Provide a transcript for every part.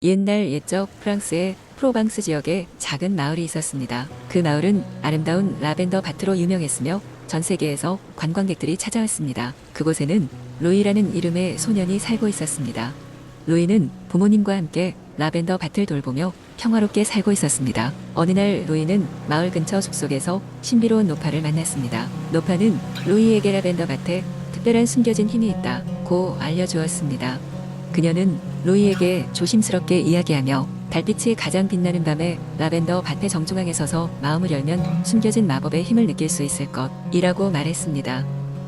옛날 옛적 프랑스의 프로방스 지역에 작은 마을이 있었습니다. 그 마을은 아름다운 라벤더 밭으로 유명했으며 전 세계에서 관광객들이 찾아왔습니다. 그곳에는 루이라는 이름의 소년이 살고 있었습니다. 루이는 부모님과 함께 라벤더 밭을 돌보며 평화롭게 살고 있었습니다. 어느 날 루이는 마을 근처 숲속에서 신비로운 노파를 만났습니다. 노파는 루이에게 라벤더 밭에 특별한 숨겨진 힘이 있다고 알려주었습니다. 그녀는 루이에게 조심스럽게 이야기하며 달빛이 가장 빛나는 밤에 라벤더 밭의 정중앙에 서서 마음을 열면 숨겨진 마법의 힘을 느낄 수 있을 것이라고 말했습니다.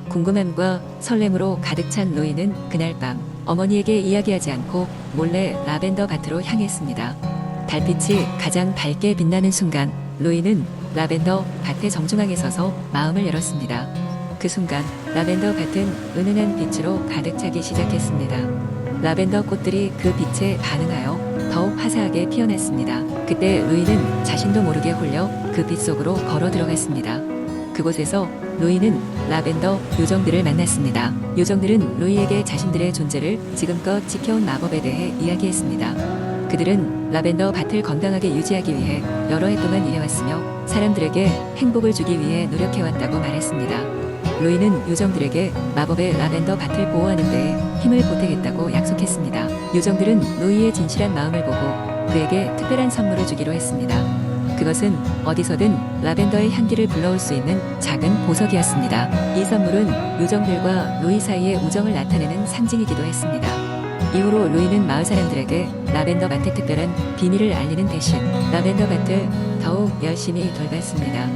궁금함과 설렘으로 가득 찬 루이는 그날 밤 어머니에게 이야기하지 않고 몰래 라벤더 밭으로 향했습니다. 달빛이 가장 밝게 빛나는 순간 루이는 라벤더 밭의 정중앙에 서서 마음을 열었습니다. 그 순간 라벤더 밭은 은은한 빛으로 가득 차기 시작했습니다. 라벤더 꽃들이 그 빛에 반응하여 더욱 화사하게 피어났습니다. 그때 루이는 자신도 모르게 홀려 그 빛 속으로 걸어 들어갔습니다. 그곳에서 루이는 라벤더 요정들을 만났습니다. 요정들은 루이에게 자신들의 존재를 지금껏 지켜온 마법에 대해 이야기했습니다. 그들은 라벤더 밭을 건강하게 유지하기 위해 여러 해 동안 일해왔으며 사람들에게 행복을 주기 위해 노력해왔다고 말했습니다. 루이는 요정들에게 마법의 라벤더 밭을 보호하는 데에 힘을 보태겠다고 약속했습니다. 요정들은 루이의 진실한 마음을 보고 그에게 특별한 선물을 주기로 했습니다. 그것은 어디서든 라벤더의 향기를 불러올 수 있는 작은 보석이었습니다. 이 선물은 요정들과 루이 사이의 우정을 나타내는 상징이기도 했습니다. 이후로 루이는 마을 사람들에게 라벤더 밭의 특별한 비밀을 알리는 대신 라벤더 밭을 더욱 열심히 돌봤습니다.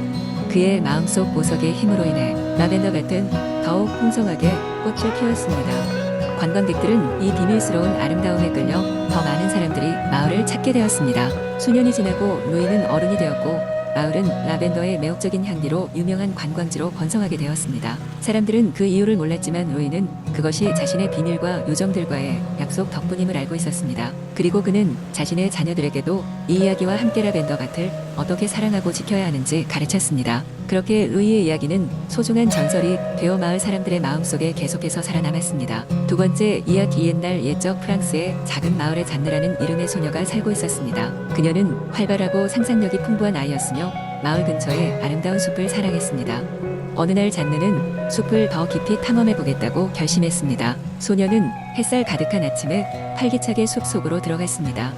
그의 마음속 보석의 힘으로 인해 라벤더 밭은 더욱 풍성하게 꽃을 피웠습니다. 관광객들은 이 비밀스러운 아름다움에 끌려 더 많은 사람들이 마을을 찾게 되었습니다. 수년이 지나고 루이는 어른이 되었고 마을은 라벤더의 매혹적인 향기로 유명한 관광지로 번성하게 되었습니다. 사람들은 그 이유를 몰랐지만 루이는 그것이 자신의 비밀과 요정들과의 약속 덕분임을 알고 있었습니다. 그리고 그는 자신의 자녀들에게도 이 이야기와 함께 라벤더 밭을 어떻게 사랑하고 지켜야 하는지 가르쳤습니다. 그렇게 루이의 이야기는 소중한 전설이 되어 마을 사람들의 마음속에 계속해서 살아남았습니다. 두 번째 이야기. 옛날 옛적 프랑스의 작은 마을에 잔느라는 이름의 소녀가 살고 있었습니다. 그녀는 활발하고 상상력이 풍부한 아이였으며 마을 근처의 아름다운 숲을 사랑했습니다. 어느 날 잔느는 숲을 더 깊이 탐험해 보겠다고 결심했습니다. 소녀는 햇살 가득한 아침에 활기차게 숲 속으로 들어갔습니다.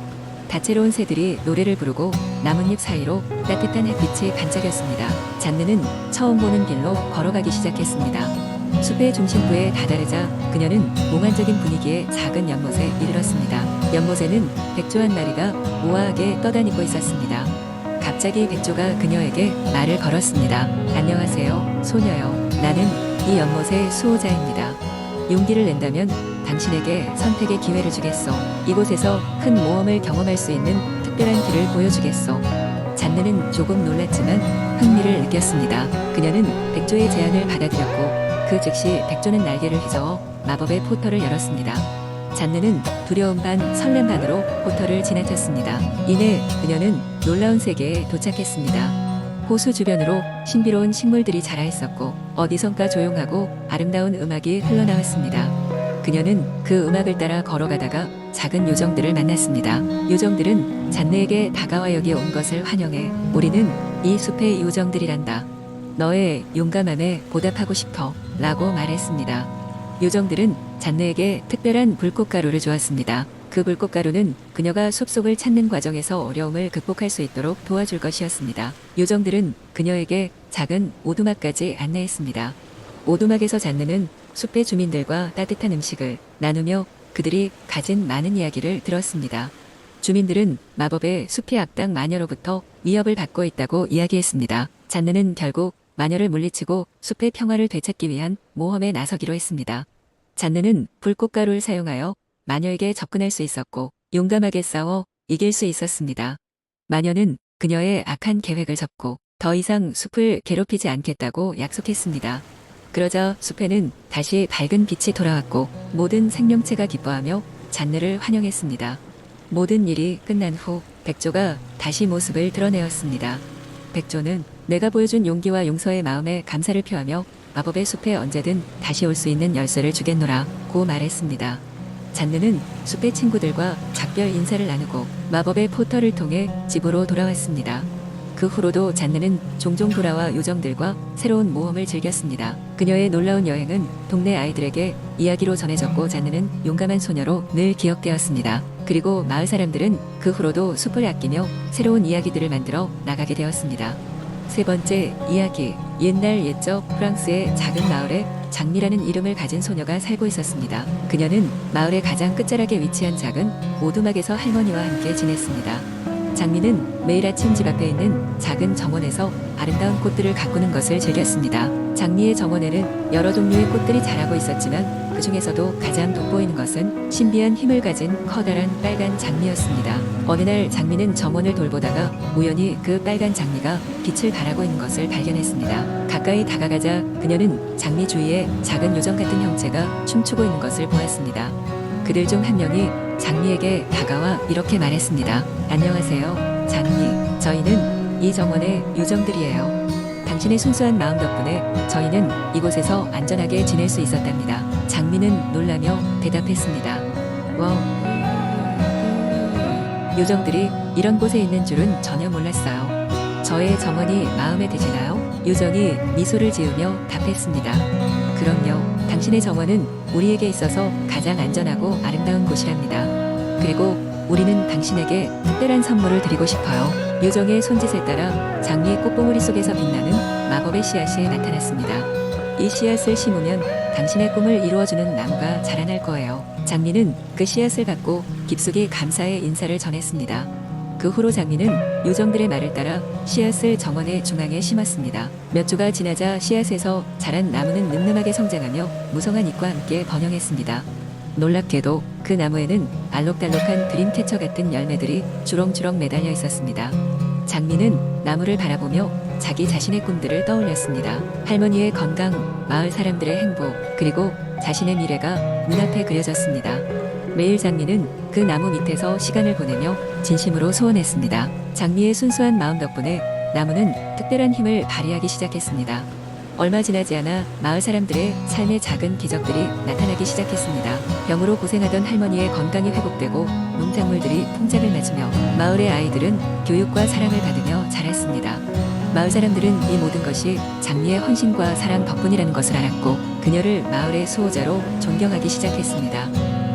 다채로운 새들이 노래를 부르고 나뭇잎 사이로 따뜻한 햇빛이 반짝였습니다. 잔느는 처음 보는 길로 걸어가기 시작했습니다. 숲의 중심부에 다다르자 그녀는 몽환적인 분위기의 작은 연못에 이르렀습니다. 연못에는 백조 한 마리가 우아하게 떠다니고 있었습니다. 갑자기 백조가 그녀에게 말을 걸었습니다. 안녕하세요, 소녀요. 나는 이 연못의 수호자입니다. 용기를 낸다면 당신에게 선택의 기회를 주겠소. 이곳에서 큰 모험을 경험할 수 있는 특별한 길을 보여주겠소. 잔느는 조금 놀랐지만 흥미를 느꼈습니다. 그녀는 백조의 제안을 받아들였고 그 즉시 백조는 날개를 휘저어 마법의 포털을 열었습니다. 잔느는 두려움 반 설렘 반으로 포털을 지나쳤습니다. 이내 그녀는 놀라운 세계에 도착했습니다. 호수 주변으로 신비로운 식물들이 자라 있었고 어디선가 조용하고 아름다운 음악이 흘러나왔습니다. 그녀는 그 음악을 따라 걸어가다가 작은 요정들을 만났습니다. 요정들은 잔느에게 다가와 여기에 온 것을 환영해. 우리는 이 숲의 요정들이란다. 너의 용감함에 보답하고 싶어 라고 말했습니다. 요정들은 잔느에게 특별한 불꽃가루를 주었습니다. 그 불꽃가루는 그녀가 숲속을 찾는 과정에서 어려움을 극복할 수 있도록 도와줄 것이었습니다. 요정들은 그녀에게 작은 오두막까지 안내했습니다. 오두막에서 잔느는 숲의 주민들과 따뜻한 음식을 나누며 그들이 가진 많은 이야기를 들었습니다. 주민들은 마법의 숲의 악당 마녀로부터 위협을 받고 있다고 이야기했습니다. 잔느는 결국 마녀를 물리치고 숲의 평화를 되찾기 위한 모험에 나서기로 했습니다. 잔느는 불꽃가루를 사용하여 마녀에게 접근할 수 있었고 용감하게 싸워 이길 수 있었습니다. 마녀는 그녀의 악한 계획을 접고 더 이상 숲을 괴롭히지 않겠다고 약속했습니다. 그러자 숲에는 다시 밝은 빛이 돌아왔고 모든 생명체가 기뻐하며 잔느를 환영했습니다. 모든 일이 끝난 후 백조가 다시 모습을 드러내었습니다. 백조는 내가 보여준 용기와 용서의 마음에 감사를 표하며 마법의 숲에 언제든 다시 올 수 있는 열쇠를 주겠노라 고 말했습니다. 잔느는 숲의 친구들과 작별 인사를 나누고 마법의 포털을 통해 집으로 돌아왔습니다. 그 후로도 잔느는 종종 돌아와 요정들과 새로운 모험을 즐겼습니다. 그녀의 놀라운 여행은 동네 아이들에게 이야기로 전해졌고 잔느는 용감한 소녀로 늘 기억되었습니다. 그리고 마을 사람들은 그 후로도 숲을 아끼며 새로운 이야기들을 만들어 나가게 되었습니다. 세 번째 이야기. 옛날 옛적 프랑스의 작은 마을에 장미라는 이름을 가진 소녀가 살고 있었습니다. 그녀는 마을의 가장 끝자락에 위치한 작은 오두막에서 할머니와 함께 지냈습니다. 장미는 매일 아침 집 앞에 있는 작은 정원에서 아름다운 꽃들을 가꾸는 것을 즐겼습니다. 장미의 정원에는 여러 종류의 꽃들이 자라고 있었지만 그 중에서도 가장 돋보이는 것은 신비한 힘을 가진 커다란 빨간 장미였습니다. 어느 날 장미는 정원을 돌보다가 우연히 그 빨간 장미가 빛을 발하고 있는 것을 발견했습니다. 가까이 다가가자 그녀는 장미 주위에 작은 요정 같은 형체가 춤추고 있는 것을 보았습니다. 그들 중 한 명이 장미에게 다가와 이렇게 말했습니다. 안녕하세요, 장미. 저희는 이 정원의 요정들이에요. 당신의 순수한 마음 덕분에 저희는 이곳에서 안전하게 지낼 수 있었답니다. 장미는 놀라며 대답했습니다. 요정들이 이런 곳에 있는 줄은 전혀 몰랐어요. 저의 정원이 마음에 드시나요? 요정이 미소를 지으며 답했습니다. 그럼요. 당신의 정원은 우리에게 있어서 가장 안전하고 아름다운 곳이랍니다. 그리고 우리는 당신에게 특별한 선물을 드리고 싶어요. 요정의 손짓에 따라 장미의 꽃봉오리 속에서 빛나는 마법의 씨앗이 나타났습니다. 이 씨앗을 심으면 당신의 꿈을 이루어주는 나무가 자라날 거예요. 장미는 그 씨앗을 받고 깊숙이 감사의 인사를 전했습니다. 그 후로 장미는 요정들의 말을 따라 씨앗을 정원의 중앙에 심었습니다. 몇 주가 지나자 씨앗에서 자란 나무는 늠름하게 성장하며 무성한 잎과 함께 번영했습니다. 놀랍게도 그 나무에는 알록달록한 드림캐쳐 같은 열매들이 주렁주렁 매달려 있었습니다. 장미는 나무를 바라보며 자기 자신의 꿈들을 떠올렸습니다. 할머니의 건강, 마을 사람들의 행복, 그리고 자신의 미래가 눈앞에 그려졌습니다. 매일 장미는 그 나무 밑에서 시간을 보내며 진심으로 소원했습니다. 장미의 순수한 마음 덕분에 나무는 특별한 힘을 발휘하기 시작했습니다. 얼마 지나지 않아 마을 사람들의 삶의 작은 기적들이 나타나기 시작했습니다. 병으로 고생하던 할머니의 건강이 회복되고 농작물들이 풍작을 맞으며 마을의 아이들은 교육과 사랑을 받으며 자랐습니다. 마을 사람들은 이 모든 것이 장미의 헌신과 사랑 덕분이라는 것을 알았고 그녀를 마을의 수호자로 존경하기 시작했습니다.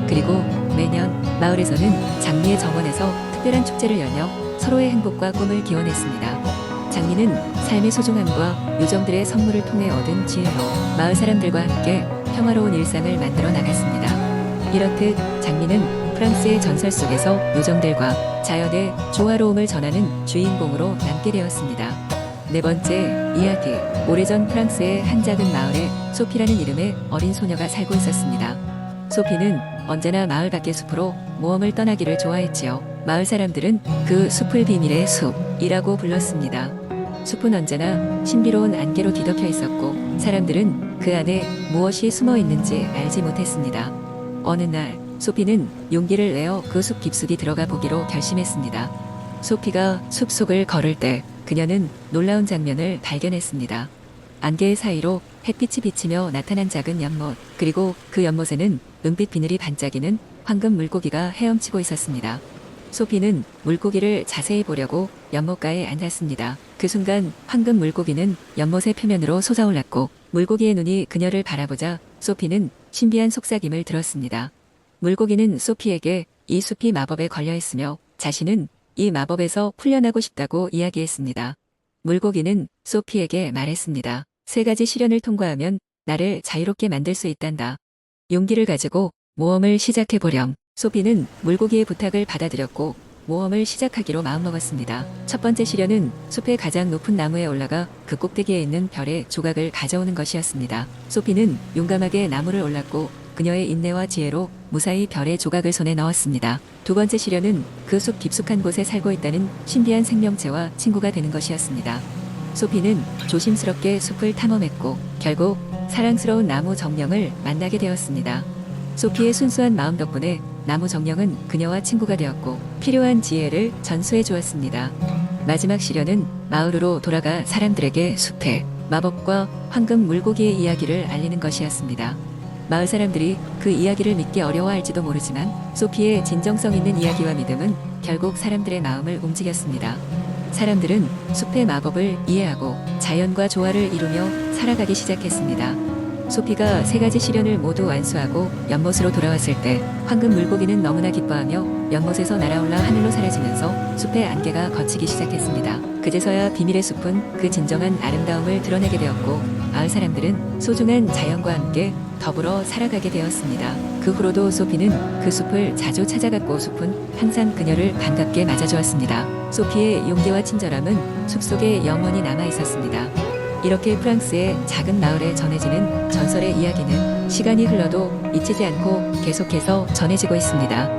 그리고 매년 마을에서는 장미의 정원에서 특별한 축제를 열며 서로의 행복과 꿈을 기원했습니다. 장미는 삶의 소중함과 요정들의 선물을 통해 얻은 지혜로 마을 사람들과 함께 평화로운 일상을 만들어 나갔습니다. 이렇듯 장미는 프랑스의 전설 속에서 요정들과 자연의 조화로움을 전하는 주인공으로 남게 되었습니다. 네 번째 이야기. 오래전 프랑스의 한 작은 마을에 소피라는 이름의 어린 소녀가 살고 있었습니다. 소피는 언제나 마을 밖의 숲으로 모험을 떠나기를 좋아했지요. 마을 사람들은 그 숲을 비밀의 숲이라고 불렀습니다. 숲은 언제나 신비로운 안개로 뒤덮여 있었고 사람들은 그 안에 무엇이 숨어 있는지 알지 못했습니다. 어느 날 소피는 용기를 내어 그 숲 깊숙이 들어가 보기로 결심했습니다. 소피가 숲 속을 걸을 때 그녀는 놀라운 장면을 발견했습니다. 안개 사이로 햇빛이 비치며 나타난 작은 연못, 그리고 그 연못에는 은빛 비늘이 반짝이는 황금 물고기가 헤엄치고 있었습니다. 소피는 물고기를 자세히 보려고 연못가에 앉았습니다. 그 순간 황금 물고기는 연못의 표면으로 솟아올랐고 물고기의 눈이 그녀를 바라보자 소피는 신비한 속삭임을 들었습니다. 물고기는 소피에게 이 숲이 마법에 걸려 있으며 자신은 이 마법에서 풀려나고 싶다고 이야기했습니다. 물고기는 소피에게 말했습니다. 3가지 시련을 통과하면 나를 자유롭게 만들 수 있단다. 용기를 가지고 모험을 시작해보렴. 소피는 물고기의 부탁을 받아들였고 모험을 시작하기로 마음먹었습니다. 첫 번째 시련은 숲의 가장 높은 나무에 올라가 그 꼭대기에 있는 별의 조각을 가져오는 것이었습니다. 소피는 용감하게 나무를 올랐고 그녀의 인내와 지혜로 무사히 별의 조각을 손에 넣었습니다. 두 번째 시련은 그 숲 깊숙한 곳에 살고 있다는 신비한 생명체와 친구가 되는 것이었습니다. 소피는 조심스럽게 숲을 탐험했고 결국 사랑스러운 나무 정령을 만나게 되었습니다. 소피의 순수한 마음 덕분에 나무 정령은 그녀와 친구가 되었고 필요한 지혜를 전수해 주었습니다. 마지막 시련은 마을로 돌아가 사람들에게 숲의 마법과 황금 물고기의 이야기를 알리는 것이었습니다. 마을 사람들이 그 이야기를 믿기 어려워할지도 모르지만 소피의 진정성 있는 이야기와 믿음은 결국 사람들의 마음을 움직였습니다. 사람들은 숲의 마법을 이해하고 자연과 조화를 이루며 살아가기 시작했습니다. 소피가 3가지 시련을 모두 완수하고 연못으로 돌아왔을 때 황금 물고기는 너무나 기뻐하며 연못에서 날아올라 하늘로 사라지면서 숲의 안개가 걷히기 시작했습니다. 그제서야 비밀의 숲은 그 진정한 아름다움을 드러내게 되었고 마을 사람들은 소중한 자연과 함께 더불어 살아가게 되었습니다. 그 후로도 소피는 그 숲을 자주 찾아갔고 숲은 항상 그녀를 반갑게 맞아주었습니다. 소피의 용기와 친절함은 숲속에 영원히 남아 있었습니다. 이렇게 프랑스의 작은 마을에 전해지는 전설의 이야기는 시간이 흘러도 잊히지 않고 계속해서 전해지고 있습니다.